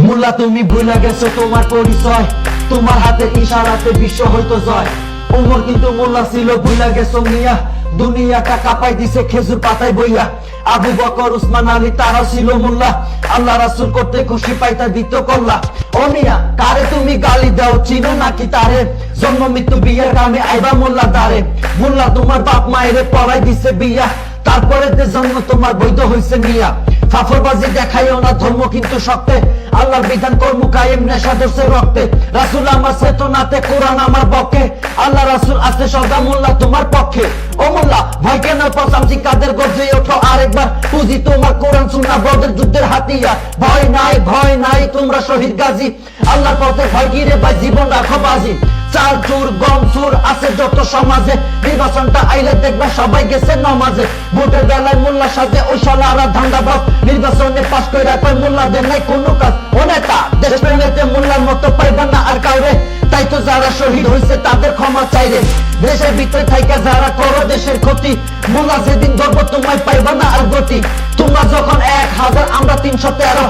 মোল্লা তুমি ভুলে গেছো তোমার পরিচয়, তোমার হাতে ইশারাতে বিশ্ব হয়তো জয়। উমর কিন্তু মোল্লা ছিল ভুলে গেছো মিয়া, দুনিয়াটা কাঁপাই দিছে খেজুর পাতায় বইয়া। আবু বকর উসমান আলী তারা ছিল মোল্লা, আল্লাহ রাসূল করতে খুশি পাইতা দিত কল্লা। ও মিয়া কারে তুমি গালি দাও, চিনো নাকি তারে? জন্ম মৃত্যু বিয়ের কামে আইবা মোল্লা দারে। মোল্লা তোমার বাপ মায়ের পড়াই দিছে বিয়া, তারপরে জন্ম তোমার বৈধ হইছে মিয়া। ফাফরবাজি দেখাইও না ধর্ম কিন্তু সত্যে, আল্লাহর বিধান কর্ম কায়েম নেশা ধরছে রক্তে। রাসূল আমার চেতনাতে, কোরআন আমার পক্ষে, আল্লাহ রাসূল আছে সদা মোল্লা তোমার পক্ষে। ও মোল্লা ভয় কেন পচামচি কাদের গর্জে ওঠো আরেকবার, পুঁজি তোমার কোরআন সুন্নাহ বদের যুদ্ধের হাতিয়ার। ভয় নাই ভয় নাই তোমরা শহীদ গাজী, আল্লাহর পথে ভয় গিরে ভাই জীবন রাখো বাজি। চাল চুর গম চুর আছে যত সমাজে, নির্বাচনটা আইলে দেখবা সবাই গেছে নমাজে। ভোটের বেলায় মোল্লা সাজে ওই শালারা ধান্দাবাজ, নির্বাচনে পাস কইরা কয় মোল্লাদের নাই কোনো কাজ। ও নেতা দেশ প্রেমেতে মোল্লার মতো পাইবা না আর কাউরে, তাই তো যারা শহীদ হয়েছে তাদের ক্ষমা চাইরে। দেশের ভিতরে থাইকা যারা করো দেশের ক্ষতি, মোল্লা যেদিন ধরব তোমায় পাইবা না আর গতি। তোমরা যখন 1000 আমরা 313,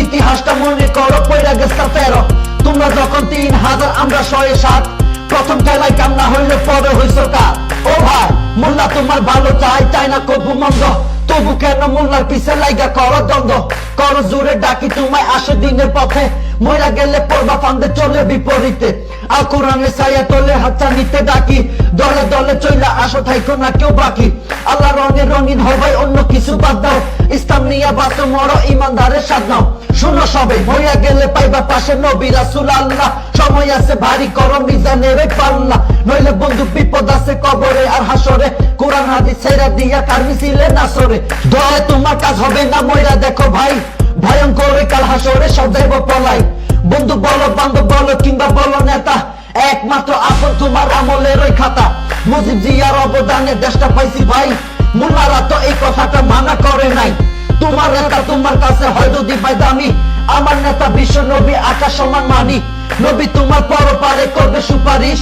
ইতিহাসটা মনে করো পয়রা গেছে 13। তোমরা যখন 3000 আমরা 107, প্রথম খেলায় কামনা হইলে পরে হইছো কার। ও ভাই মোল্লা তোমার ভালো চাই না কবু মন্দ, তবু কেন মোল্লার পিছে লাইগা করো দ্বন্দ্ব। করো জোরে ডাকি তোমায় আসে দিনের পথে, মইরা গেলে পড়বা ফান্দে চলে বিপরীতে। আল কোরআনে ছায়া তোলে হাতটা নিতে ডাকি, দলে দলে চইলা আসো থাইকো না কেউ বাকি। আল্লাহ রঙে রঙিন হবাই অন্য কিছু বাদ দাও, ইসলাম নিয়া বাঁচো মরো ইমানদারের স্বাদ নাও। শুনো সবে মইরা গেলে পাইবা পাশে নবী রাসূল আল্লাহ, সময় আছে ভারী করো মিজানের পাল্লা, নইলে বন্ধু বিপদ আছে কবরে আর হাসরে। কোরআন হাদিস ছেড়া দিয়া কার মিছিলে নাসরে, দয়া তোমার কাজ হবে না মইরা দেখো ভাই, ভয়ঙ্কর কাল হাসরে সব দেব পলাই। বন্ধু বলো বান্ধব বলো কিংবা বলো নেতা, একমাত্র আপন তোমার আমলের ওই খাতা। মুজিব জিয়ার অবদানে দেশটা পাইছি ভাই, মোল্লারা তো এই কথাটা মানা করে নাই। তোমার নেতা তোমার কাছে হয়তো দিবাই দামি, আমার নেতা বিশ্ব নবী আকাশ সমান মানি। নবী তোমার পরপারে করবে সুপারিশ,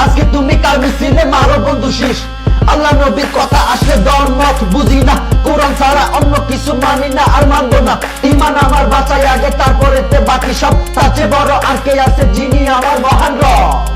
আজকে তুমি কার মিছিলে মারো বন্ধু শীষ। আল্লাহ নবীর কথা আসলে দল মত বুঝি না, কোরআন ছাড়া অন্য কিছু মানি না আর মানবো না। ইমান আমার বাঁচাই আগে তারপরে বাকি সব, তার চেয়ে বড় আর কে আছে যিনি আমার মহান রব।